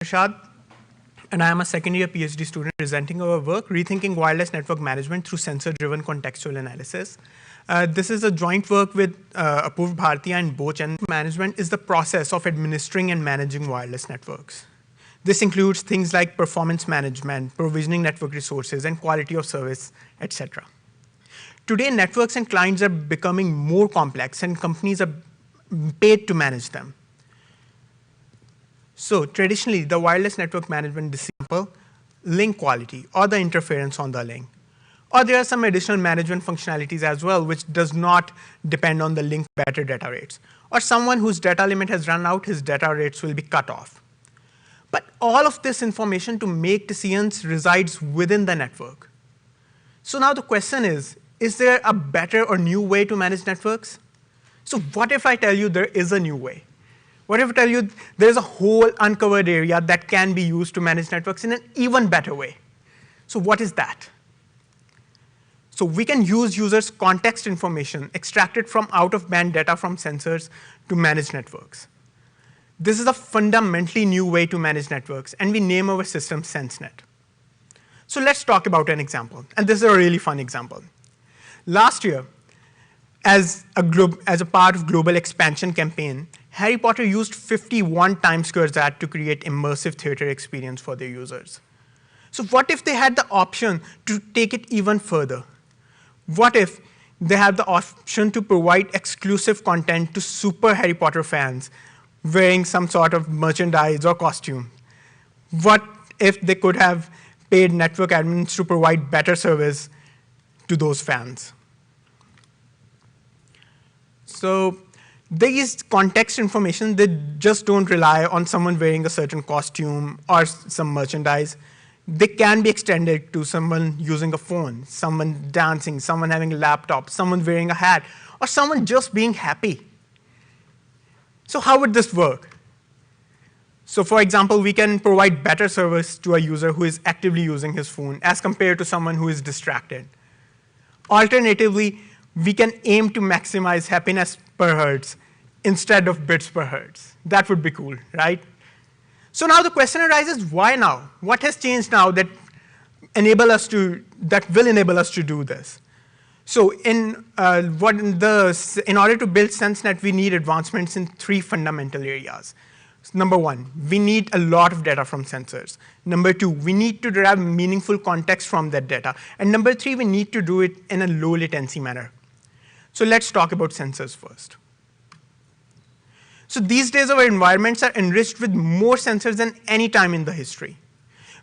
Prashad, and I am a second-year PhD student presenting our work, Rethinking Wireless Network Management through Sensor-Driven Contextual Analysis. This is a joint work with Apurv Bhartiya and Boch, and management is the process of administering and managing wireless networks. This includes things like performance management, provisioning network resources, and quality of service, etc. Today, networks and clients are becoming more complex, and companies are paid to manage them. So traditionally, the wireless network management is simple: link quality or the interference on the link. Or there are some additional management functionalities as well, which does not depend on the link better data rates. Or someone whose data limit has run out, his data rates will be cut off. But all of this information to make decisions resides within the network. So now the question is there a better or new way to manage networks? So what if I tell you there is a new way? What if I tell you there's a whole uncovered area that can be used to manage networks in an even better way? So what is that? So we can use users' context information extracted from out-of-band data from sensors to manage networks. This is a fundamentally new way to manage networks, and we name our system SenseNet. So let's talk about an example, and this is a really fun example. Last year, as a part of global expansion campaign, Harry Potter used 51 Times Square ads to create immersive theater experience for their users. So what if they had the option to take it even further? What if they had the option to provide exclusive content to super Harry Potter fans wearing some sort of merchandise or costume? What if they could have paid network admins to provide better service to those fans? So these context information, they just don't rely on someone wearing a certain costume or some merchandise. They can be extended to someone using a phone, someone dancing, someone having a laptop, someone wearing a hat, or someone just being happy. So how would this work? So for example, we can provide better service to a user who is actively using his phone as compared to someone who is distracted. Alternatively, we can aim to maximize happiness per hertz instead of bits per hertz. That would be cool, right? So now the question arises, why now? What has changed now that will enable us to do this? So in order to build SenseNet, we need advancements in 3 fundamental areas. Number 1, we need a lot of data from sensors. Number 2, we need to derive meaningful context from that data. And number 3, we need to do it in a low latency manner. So let's talk about sensors first. So these days, our environments are enriched with more sensors than any time in the history.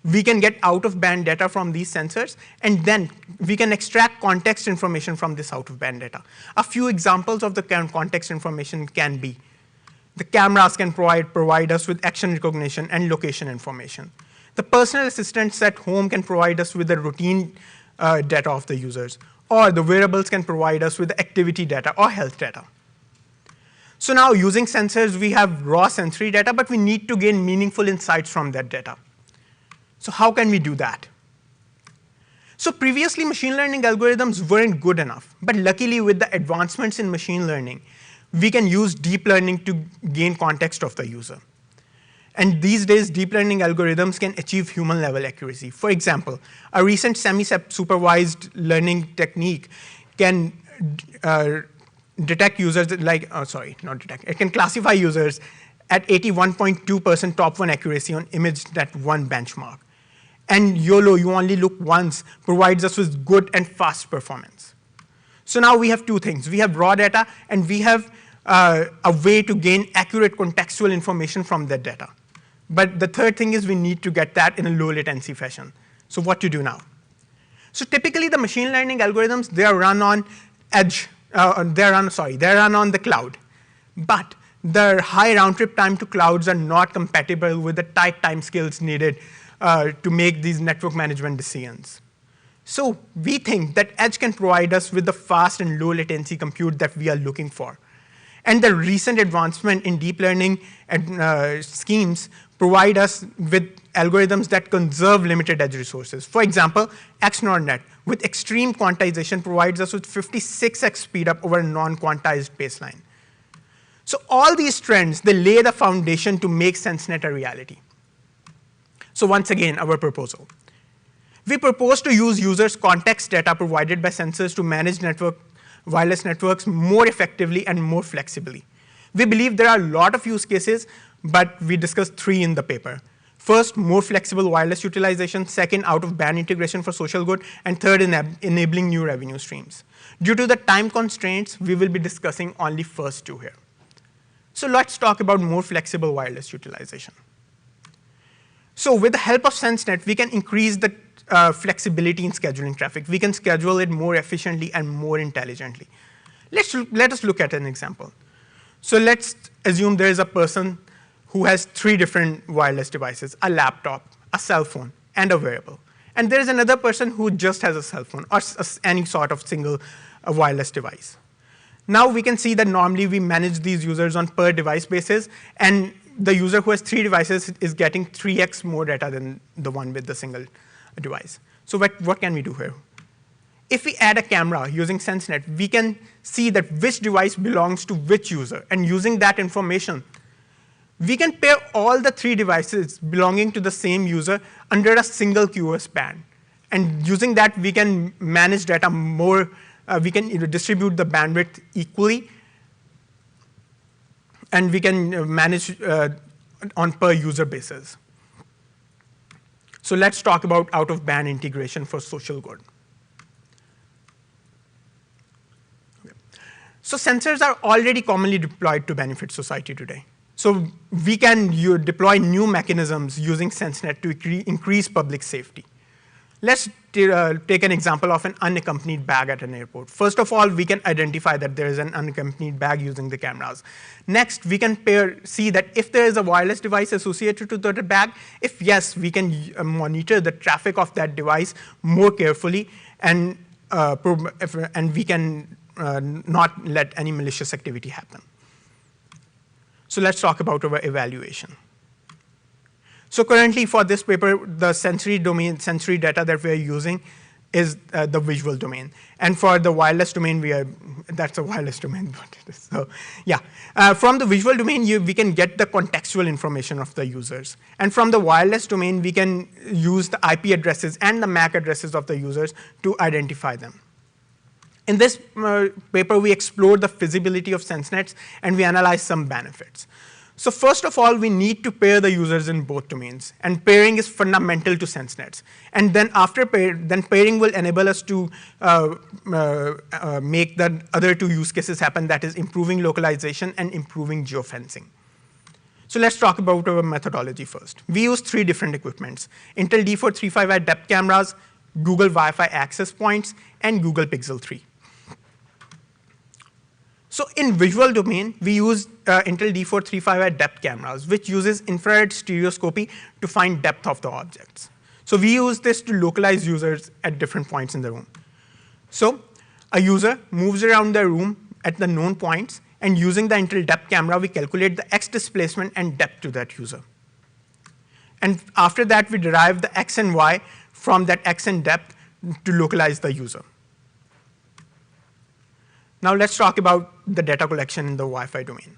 We can get out-of-band data from these sensors, and then we can extract context information from this out-of-band data. A few examples of the context information can be: the cameras can provide us with action recognition and location information. The personal assistants at home can provide us with the routine data of the users, or the wearables can provide us with the activity data or health data. So now using sensors, we have raw sensory data, but we need to gain meaningful insights from that data. So how can we do that? So previously, machine learning algorithms weren't good enough, but luckily with the advancements in machine learning, we can use deep learning to gain context of the user. And these days, deep learning algorithms can achieve human-level accuracy. For example, a recent semi-supervised learning technique can detect users it can classify users at 81.2% top 1 accuracy on ImageNet1 benchmark. And YOLO, you only look once, provides us with good and fast performance. So now we have 2 things. We have raw data, and we have a way to gain accurate contextual information from that data. But the third thing is we need to get that in a low latency fashion. So what to do now? So typically, the machine learning algorithms, they are run on edge. They're run on the cloud. But the high round-trip time to clouds are not compatible with the tight timescales needed to make these network management decisions. So we think that edge can provide us with the fast and low latency compute that we are looking for. And the recent advancement in deep learning schemes provide us with algorithms that conserve limited edge resources. For example, XNORNet with extreme quantization provides us with 56x speed up over a non-quantized baseline. So all these trends, they lay the foundation to make SenseNet a reality. So once again, our proposal. We propose to use users' context data provided by sensors to manage wireless networks more effectively and more flexibly. We believe there are a lot of use cases, but we discussed 3 in the paper. First, more flexible wireless utilization. Second, out-of-band integration for social good. And third, enabling new revenue streams. Due to the time constraints, we will be discussing only first 2 here. So let's talk about more flexible wireless utilization. So with the help of SenseNet, we can increase the flexibility in scheduling traffic. We can schedule it more efficiently and more intelligently. Let us look at an example. So let's assume there is a person who has 3 different wireless devices, a laptop, a cell phone, and a wearable. And there is another person who just has a cell phone or any sort of single wireless device. Now we can see that normally we manage these users on per device basis, and the user who has 3 devices is getting 3x more data than the one with the single device. So what can we do here? If we add a camera using SenseNet, we can see that which device belongs to which user. And using that information, we can pair all the 3 devices belonging to the same user under a single QoS band. And using that, we can manage data more. We can distribute the bandwidth equally. And we can manage on per user basis. So let's talk about out-of-band integration for social good. Okay. So sensors are already commonly deployed to benefit society today. So we can deploy new mechanisms using SenseNet to increase public safety. Let's take an example of an unaccompanied bag at an airport. First of all, we can identify that there is an unaccompanied bag using the cameras. Next, we can see that if there is a wireless device associated to the bag, if yes, we can monitor the traffic of that device more carefully, and we can not let any malicious activity happen. So let's talk about our evaluation. So currently for this paper, the sensory data that we are using is the visual domain. And for the wireless domain, that's a wireless domain. So yeah, from the visual domain, we can get the contextual information of the users. And from the wireless domain, we can use the IP addresses and the MAC addresses of the users to identify them. In this paper, we explored the feasibility of SenseNets, and we analyzed some benefits. So first of all, we need to pair the users in both domains, and pairing is fundamental to SenseNets. And then after pairing will enable us to make the other 2 use cases happen, that is improving localization and improving geofencing. So let's talk about our methodology first. We use 3 different equipments: Intel D435i depth cameras, Google Wi-Fi access points, and Google Pixel 3. So in visual domain, we use Intel D435i depth cameras, which uses infrared stereoscopy to find depth of the objects. So we use this to localize users at different points in the room. So a user moves around the room at the known points, and using the Intel depth camera, we calculate the X displacement and depth to that user. And after that, we derive the X and Y from that X and depth to localize the user. Now let's talk about the data collection in the Wi-Fi domain.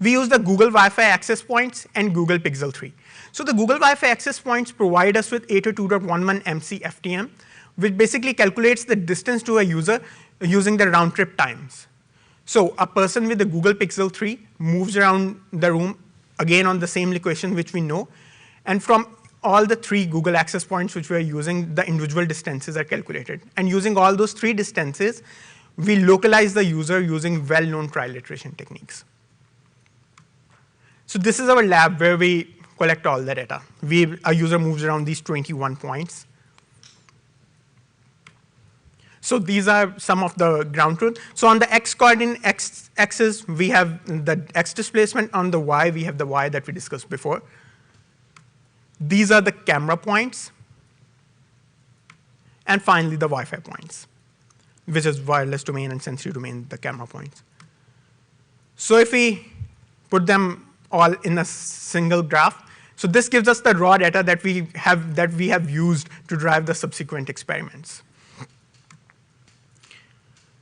We use the Google Wi-Fi access points and Google Pixel 3. So the Google Wi-Fi access points provide us with 802.11 MC FTM, which basically calculates the distance to a user using the round trip times. So a person with the Google Pixel 3 moves around the room, again on the same equation which we know, and from all the 3 Google access points which we are using, the individual distances are calculated. And using all those 3 distances, we localize the user using well-known trial iteration techniques. So this is our lab where we collect all the data. A user moves around these 21 points. So these are some of the ground truth. So on the X coordinate axis, we have the X displacement. On the Y, we have the Y that we discussed before. These are the camera points. And finally, the Wi-Fi points, which is wireless domain and sensory domain, the camera points. So if we put them all in a single graph, so this gives us the raw data that we have used to drive the subsequent experiments.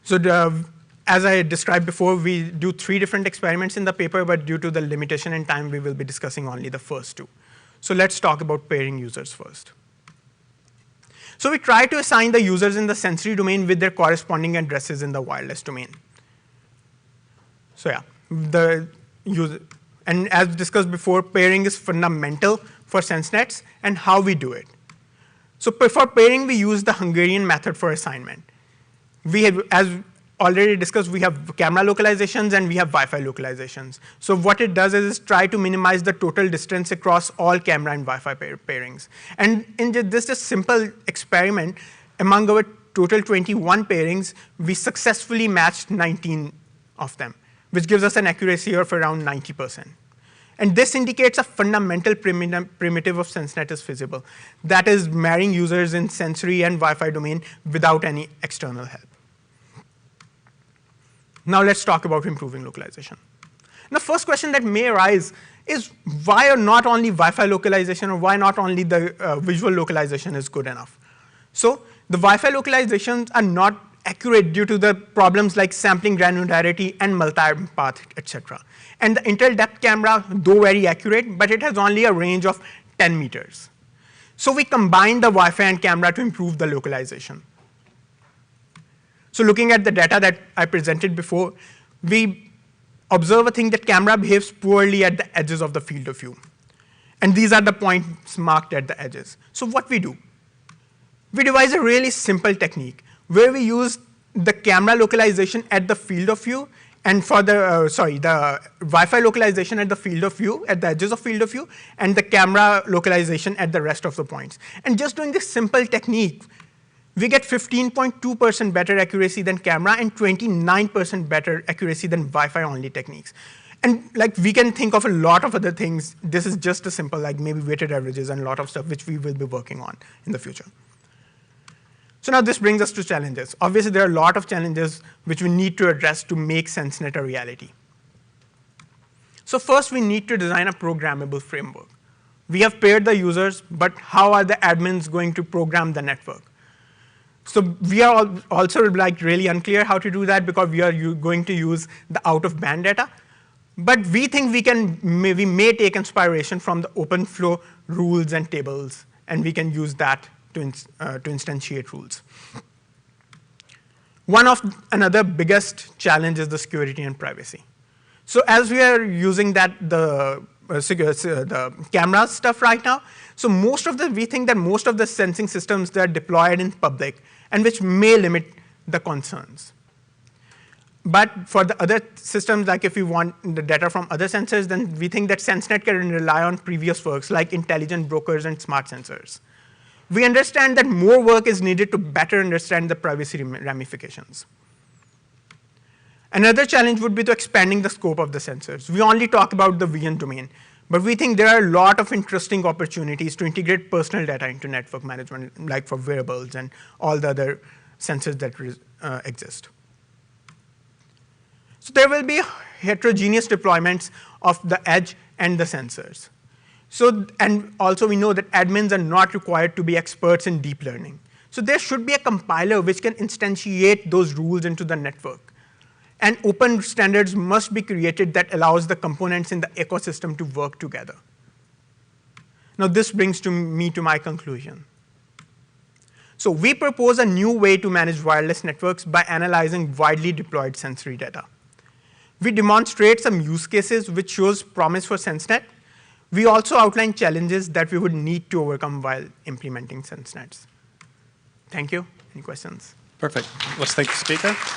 So as I described before, we do 3 different experiments in the paper, but due to the limitation in time, we will be discussing only the first 2. So let's talk about pairing users first. So we try to assign the users in the sensory domain with their corresponding addresses in the wireless domain. So yeah, the user, and as discussed before, pairing is fundamental for SenseNets and how we do it. So for pairing, we use the Hungarian method for assignment. We have, as already discussed, we have camera localizations and we have Wi-Fi localizations. So what it does is try to minimize the total distance across all camera and Wi-Fi pairings. And in this just simple experiment, among our total 21 pairings, we successfully matched 19 of them, which gives us an accuracy of around 90%. And this indicates a fundamental primitive of SenseNet is feasible. That is marrying users in sensory and Wi-Fi domain without any external help. Now let's talk about improving localization. The first question that may arise is why are not only Wi-Fi localization or why not only the visual localization is good enough? So the Wi-Fi localizations are not accurate due to the problems like sampling granularity and multi-path, etc. And the inter-depth camera, though very accurate, but it has only a range of 10 meters. So we combine the Wi-Fi and camera to improve the localization. So looking at the data that I presented before, we observe a thing that camera behaves poorly at the edges of the field of view. And these are the points marked at the edges. So what we do? We devise a really simple technique where we use the camera localization at the field of view and for the, the Wi-Fi localization at the field of view, at the edges of field of view, and the camera localization at the rest of the points. And just doing this simple technique, we get 15.2% better accuracy than camera and 29% better accuracy than Wi-Fi only techniques. And like we can think of a lot of other things. This is just a simple, like maybe weighted averages and a lot of stuff which we will be working on in the future. So now this brings us to challenges. Obviously, there are a lot of challenges which we need to address to make SenseNet a reality. So first, we need to design a programmable framework. We have paired the users, but how are the admins going to program the network? So we are also like really unclear how to do that because we are going to use the out-of-band data. But we think we may take inspiration from the open flow rules and tables, and we can use that to instantiate rules. One of another biggest challenge is the security and privacy. So as we are using the camera stuff right now, so we think that most of the sensing systems that are deployed in public and which may limit the concerns. But for the other systems, like if we want the data from other sensors, then we think that SenseNet can rely on previous works like intelligent brokers and smart sensors. We understand that more work is needed to better understand the privacy ramifications. Another challenge would be to expanding the scope of the sensors. We only talk about the VN domain, but we think there are a lot of interesting opportunities to integrate personal data into network management, like for wearables and all the other sensors that exist. So there will be heterogeneous deployments of the edge and the sensors. So, and also we know that admins are not required to be experts in deep learning. So there should be a compiler which can instantiate those rules into the network. And open standards must be created that allows the components in the ecosystem to work together. Now this brings me to my conclusion. So we propose a new way to manage wireless networks by analyzing widely deployed sensory data. We demonstrate some use cases which shows promise for SenseNet. We also outline challenges that we would need to overcome while implementing SenseNets. Thank you. Any questions? Perfect. Let's thank the speaker.